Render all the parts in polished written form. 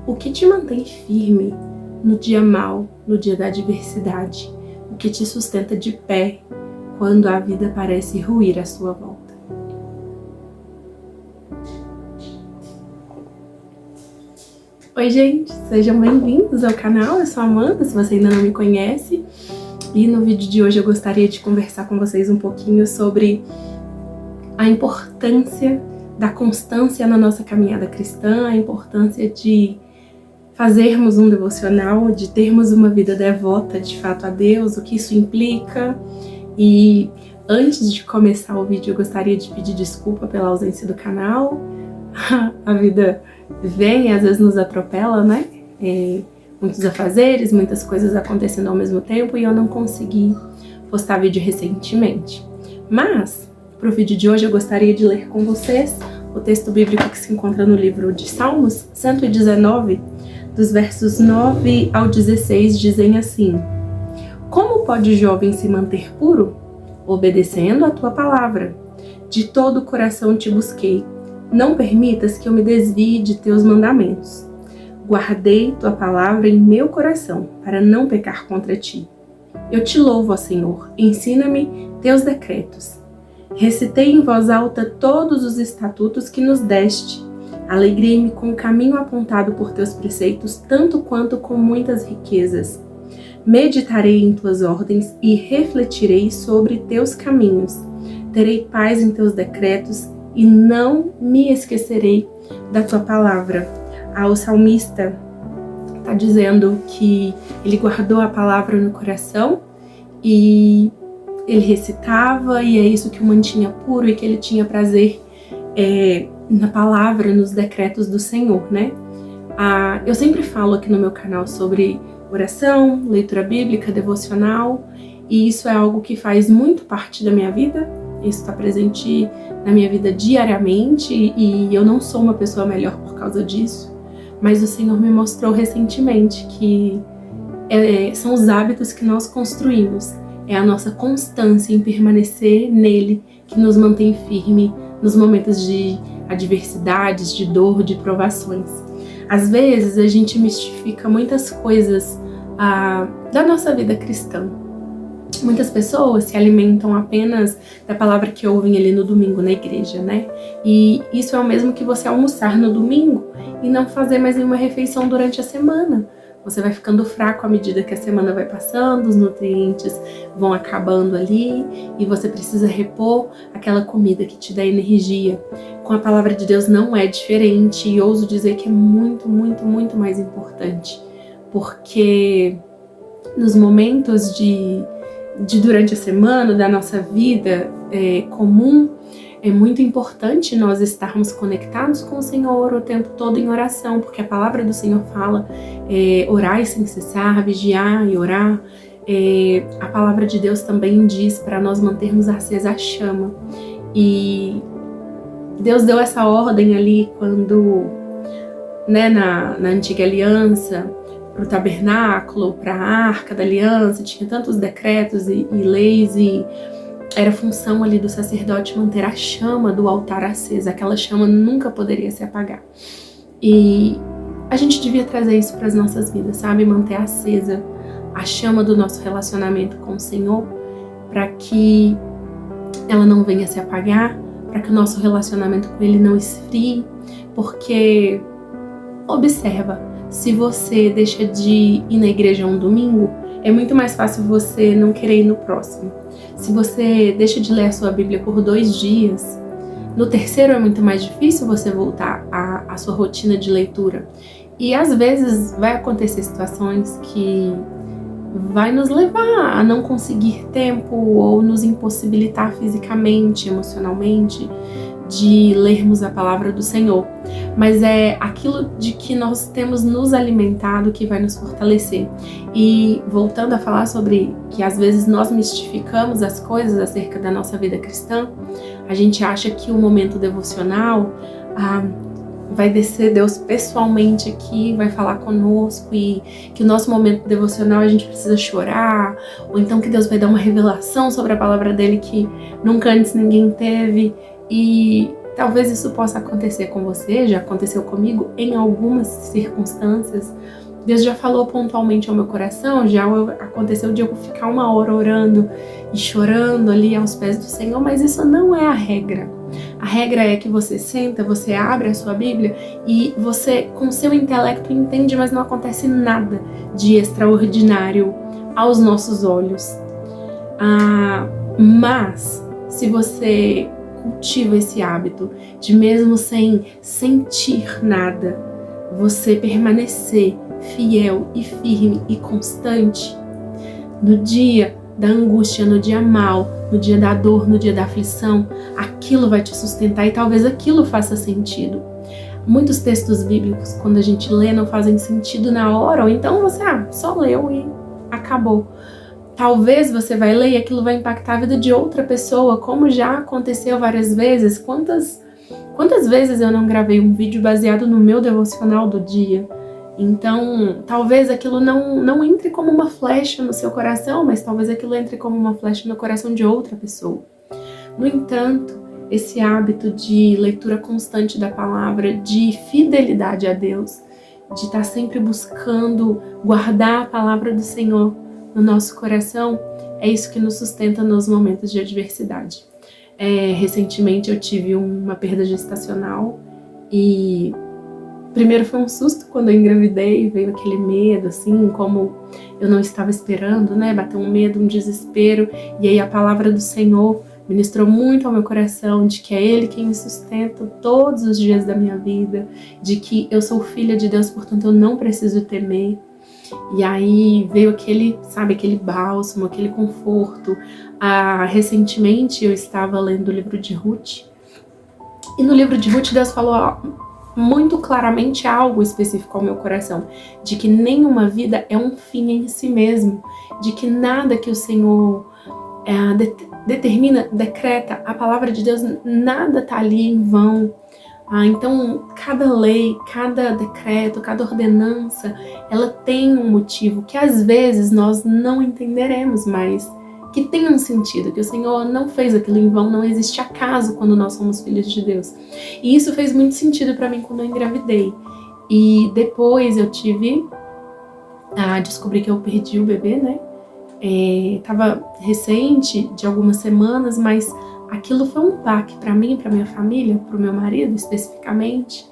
O que te mantém firme no dia mau, no dia da adversidade? O que te sustenta de pé quando a vida parece ruir à sua volta? Oi gente, sejam bem-vindos ao canal, eu sou a Amanda, se você ainda não me conhece. E no vídeo de hoje eu gostaria de conversar com vocês um pouquinho sobre a importância da constância na nossa caminhada cristã, a importância de fazermos um devocional, de termos uma vida devota de fato a Deus, o que isso implica. E antes de começar o vídeo eu gostaria de pedir desculpa pela ausência do canal. A vida vem e às vezes nos atropela, né? Muitos afazeres, muitas coisas acontecendo ao mesmo tempo e eu não consegui postar vídeo recentemente. Mas, para o vídeo de hoje eu gostaria de ler com vocês o texto bíblico que se encontra no livro de Salmos 119, dos versos 9 ao 16, dizem assim: Como pode o jovem se manter puro? Obedecendo a tua palavra. De todo o coração te busquei. Não permitas que eu me desvie de teus mandamentos. Guardei tua palavra em meu coração, para não pecar contra ti. Eu te louvo, ó Senhor, ensina-me teus decretos. Recitei em voz alta todos os estatutos que nos deste. Alegrei-me com o caminho apontado por teus preceitos, tanto quanto com muitas riquezas. Meditarei em tuas ordens e refletirei sobre teus caminhos. Terei paz em teus decretos e não me esquecerei da tua palavra. O salmista está dizendo que ele guardou a palavra no coração e ele recitava, e é isso que o mantinha puro e que ele tinha prazer na palavra, nos decretos do Senhor, né? Eu sempre falo aqui no meu canal sobre oração, leitura bíblica, devocional, e isso é algo que faz muito parte da minha vida. Isso está presente na minha vida diariamente e eu não sou uma pessoa melhor por causa disso, mas o Senhor me mostrou recentemente que são os hábitos que nós construímos, é a nossa constância em permanecer nele que nos mantém firme nos momentos de adversidades, de dor, de provações. Às vezes a gente mistifica muitas coisas da nossa vida cristã. Muitas pessoas se alimentam apenas da palavra que ouvem ali no domingo na igreja, né? E isso é o mesmo que você almoçar no domingo e não fazer mais nenhuma refeição durante a semana. Você vai ficando fraco à medida que a semana vai passando, os nutrientes vão acabando ali e você precisa repor aquela comida que te dá energia. Com a palavra de Deus não é diferente e ouso dizer que é muito, muito, muito mais importante. Porque nos momentos de durante a semana, da nossa vida comum, é muito importante nós estarmos conectados com o Senhor o tempo todo em oração, porque a palavra do Senhor fala orai sem cessar, vigiar e orar. A palavra de Deus também diz para nós mantermos acesa a chama. E Deus deu essa ordem ali quando, né, na antiga aliança, para o tabernáculo, para a arca da aliança, tinha tantos decretos e leis, e era função ali do sacerdote manter a chama do altar acesa, aquela chama nunca poderia se apagar. E a gente devia trazer isso para as nossas vidas, sabe? Manter acesa a chama do nosso relacionamento com o Senhor, para que ela não venha se apagar, para que o nosso relacionamento com Ele não esfrie, porque observa, se você deixa de ir na igreja um domingo, é muito mais fácil você não querer ir no próximo. Se você deixa de ler a sua Bíblia por 2 dias, no terceiro é muito mais difícil você voltar à sua rotina de leitura. E às vezes vai acontecer situações que vai nos levar a não conseguir tempo ou nos impossibilitar fisicamente, emocionalmente, de lermos a palavra do Senhor, mas é aquilo de que nós temos nos alimentado que vai nos fortalecer. E voltando a falar sobre que às vezes nós mistificamos as coisas acerca da nossa vida cristã, a gente acha que o momento devocional vai descer Deus pessoalmente aqui, vai falar conosco, e que o nosso momento devocional a gente precisa chorar, ou então que Deus vai dar uma revelação sobre a palavra dele que nunca antes ninguém teve. E talvez isso possa acontecer com você, já aconteceu comigo em algumas circunstâncias. Deus já falou pontualmente ao meu coração, já aconteceu de eu ficar 1 hora orando e chorando ali aos pés do Senhor, mas isso não é a regra. A regra é que você senta, você abre a sua Bíblia e você, com seu intelecto, entende, mas não acontece nada de extraordinário aos nossos olhos. Mas, se você cultiva esse hábito de, mesmo sem sentir nada, você permanecer fiel e firme e constante, no dia da angústia, no dia mau, no dia da dor, no dia da aflição, aquilo vai te sustentar e talvez aquilo faça sentido. Muitos textos bíblicos, quando a gente lê, não fazem sentido na hora, ou então você só leu e acabou. Talvez você vai ler e aquilo vai impactar a vida de outra pessoa, como já aconteceu várias vezes. Quantas vezes eu não gravei um vídeo baseado no meu devocional do dia? Então, talvez aquilo não entre como uma flecha no seu coração, mas talvez aquilo entre como uma flecha no coração de outra pessoa. No entanto, esse hábito de leitura constante da palavra, de fidelidade a Deus, de estar sempre buscando guardar a palavra do Senhor no nosso coração, é isso que nos sustenta nos momentos de adversidade. Recentemente eu tive uma perda gestacional e primeiro foi um susto quando eu engravidei, veio aquele medo, assim, como eu não estava esperando, né? Bateu um medo, um desespero, e aí a palavra do Senhor ministrou muito ao meu coração de que é Ele quem me sustenta todos os dias da minha vida, de que eu sou filha de Deus, portanto eu não preciso temer. E aí veio aquele bálsamo, aquele conforto. Recentemente eu estava lendo o livro de Ruth, e no livro de Ruth Deus falou muito claramente algo específico ao meu coração, de que nenhuma vida é um fim em si mesmo, de que nada que o Senhor determina, decreta, a palavra de Deus, nada tá ali em vão. Então, cada lei, cada decreto, cada ordenança, ela tem um motivo que às vezes nós não entenderemos, mas que tem um sentido, que o Senhor não fez aquilo em vão, não existe acaso quando nós somos filhos de Deus. E isso fez muito sentido para mim quando eu engravidei. E depois eu descobri que eu perdi o bebê, né? Tava recente, de algumas semanas, mas aquilo foi um baque para mim, para minha família, para o meu marido especificamente.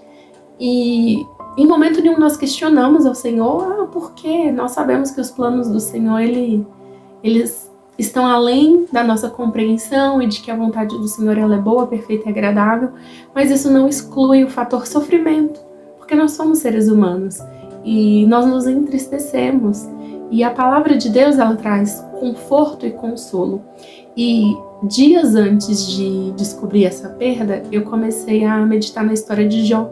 E em momento nenhum nós questionamos ao Senhor, por quê? Nós sabemos que os planos do Senhor, eles estão além da nossa compreensão e de que a vontade do Senhor ela é boa, perfeita e agradável, mas isso não exclui o fator sofrimento, porque nós somos seres humanos e nós nos entristecemos. E a palavra de Deus, ela traz conforto e consolo. E dias antes de descobrir essa perda, eu comecei a meditar na história de Jó,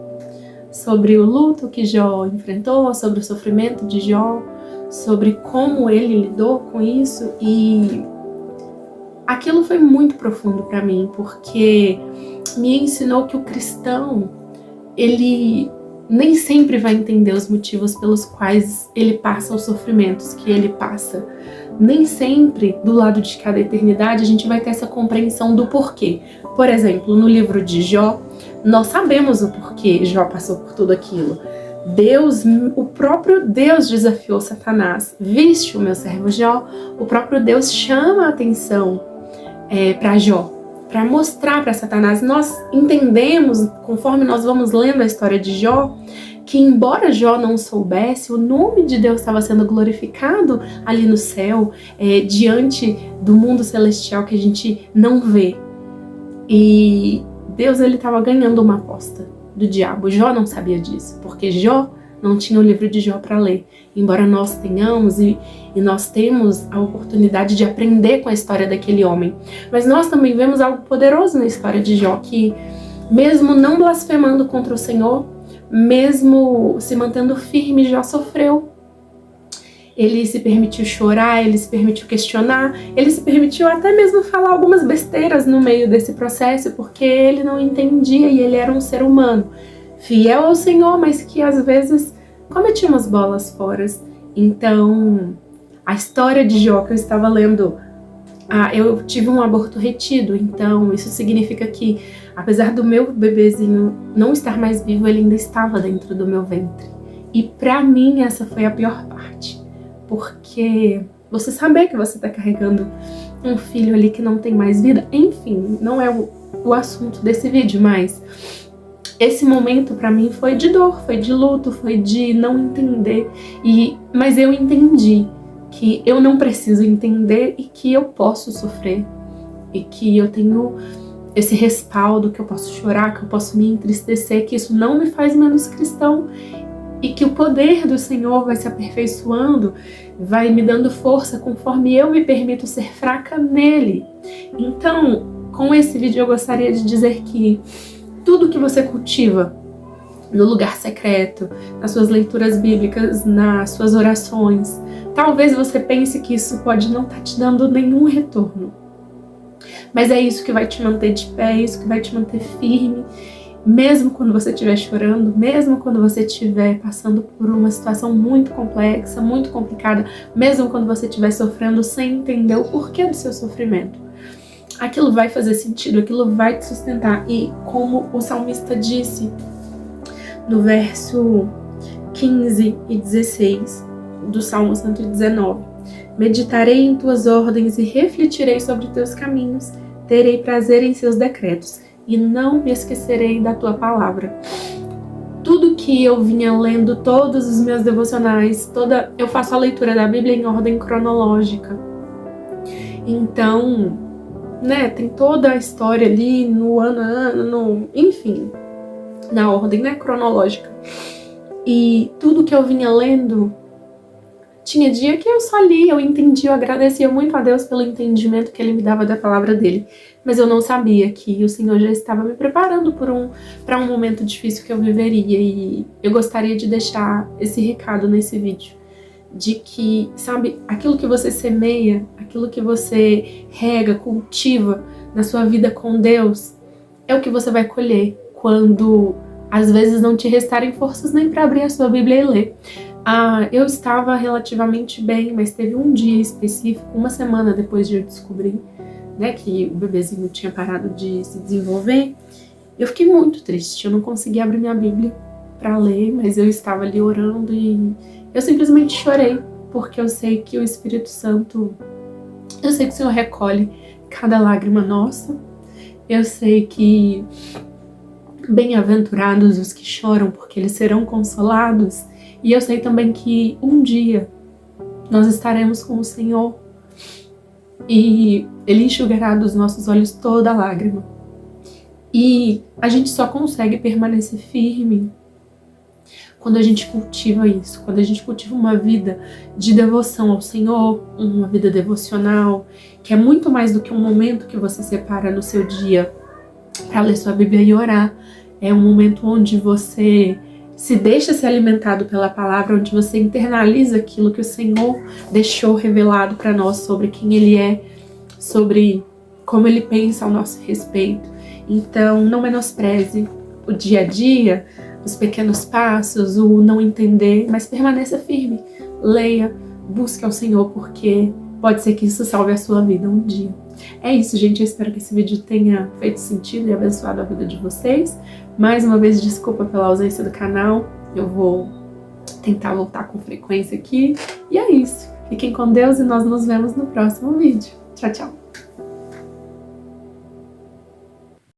sobre o luto que Jó enfrentou, sobre o sofrimento de Jó, sobre como ele lidou com isso, e aquilo foi muito profundo para mim, porque me ensinou que o cristão, ele nem sempre vai entender os motivos pelos quais ele passa os sofrimentos que ele passa. Nem sempre, do lado de cada eternidade, a gente vai ter essa compreensão do porquê. Por exemplo, no livro de Jó, nós sabemos o porquê Jó passou por tudo aquilo. O próprio Deus desafiou Satanás. Viste o meu servo Jó? O próprio Deus chama a atenção para Jó, para mostrar para Satanás. Nós entendemos, conforme nós vamos lendo a história de Jó, que embora Jó não soubesse, o nome de Deus estava sendo glorificado ali no céu, diante do mundo celestial que a gente não vê. E Deus estava ganhando uma aposta do diabo. Jó não sabia disso, porque Jó não tinha o livro de Jó para ler. Embora nós tenhamos e nós temos a oportunidade de aprender com a história daquele homem. Mas nós também vemos algo poderoso na história de Jó, que mesmo não blasfemando contra o Senhor, mesmo se mantendo firme, Jó sofreu. Ele se permitiu chorar, ele se permitiu questionar, ele se permitiu até mesmo falar algumas besteiras no meio desse processo, porque ele não entendia e ele era um ser humano, fiel ao Senhor, mas que às vezes cometia umas bolas fora. Então, a história de Jó que eu estava lendo eu tive um aborto retido, então isso significa que, apesar do meu bebezinho não estar mais vivo, ele ainda estava dentro do meu ventre. E pra mim essa foi a pior parte, porque você saber que você tá carregando um filho ali que não tem mais vida, enfim, não é o assunto desse vídeo, mas esse momento pra mim foi de dor, foi de luto, foi de não entender, mas eu entendi que eu não preciso entender e que eu posso sofrer, e que eu tenho esse respaldo, que eu posso chorar, que eu posso me entristecer, que isso não me faz menos cristão, e que o poder do Senhor vai se aperfeiçoando, vai me dando força conforme eu me permito ser fraca nele. Então, com esse vídeo eu gostaria de dizer que tudo que você cultiva no lugar secreto, nas suas leituras bíblicas, nas suas orações, talvez você pense que isso pode não estar te dando nenhum retorno. Mas é isso que vai te manter de pé, é isso que vai te manter firme, mesmo quando você estiver chorando, mesmo quando você estiver passando por uma situação muito complexa, muito complicada, mesmo quando você estiver sofrendo sem entender o porquê do seu sofrimento. Aquilo vai fazer sentido, aquilo vai te sustentar. E como o salmista disse no verso 15 e 16 do Salmo 119, meditarei em tuas ordens e refletirei sobre teus caminhos, terei prazer em seus decretos e não me esquecerei da tua palavra. Tudo que eu vinha lendo, todos os meus devocionais, eu faço a leitura da Bíblia em ordem cronológica. Então, tem toda a história ali no ano a ano, enfim, na ordem, cronológica. E tudo que eu vinha lendo, tinha dia que eu só lia, eu entendia, eu agradecia muito a Deus pelo entendimento que Ele me dava da palavra dele. Mas eu não sabia que o Senhor já estava me preparando para um momento difícil que eu viveria. E eu gostaria de deixar esse recado nesse vídeo. De que, sabe, aquilo que você semeia, aquilo que você rega, cultiva na sua vida com Deus, é o que você vai colher quando às vezes não te restarem forças nem para abrir a sua Bíblia e ler. Eu estava relativamente bem, mas teve um dia específico, uma semana depois de eu descobrir, que o bebezinho tinha parado de se desenvolver, eu fiquei muito triste. Eu não conseguia abrir minha Bíblia para ler, mas eu estava ali orando e eu simplesmente chorei, porque eu sei que o Espírito Santo, eu sei que o Senhor recolhe cada lágrima nossa, eu sei que bem-aventurados os que choram, porque eles serão consolados. E eu sei também que um dia nós estaremos com o Senhor e Ele enxugará dos nossos olhos toda lágrima. E a gente só consegue permanecer firme quando a gente cultiva isso, quando a gente cultiva uma vida de devoção ao Senhor, uma vida devocional, que é muito mais do que um momento que você separa no seu dia para ler sua Bíblia e orar. É um momento onde você se deixa ser alimentado pela palavra, onde você internaliza aquilo que o Senhor deixou revelado para nós sobre quem Ele é, sobre como Ele pensa ao nosso respeito. Então, não menospreze o dia a dia, os pequenos passos, o não entender, mas permaneça firme. Leia, busque ao Senhor, porque pode ser que isso salve a sua vida um dia. É isso, gente. Eu espero que esse vídeo tenha feito sentido e abençoado a vida de vocês. Mais uma vez, desculpa pela ausência do canal. Eu vou tentar voltar com frequência aqui. E é isso. Fiquem com Deus e nós nos vemos no próximo vídeo. Tchau, tchau.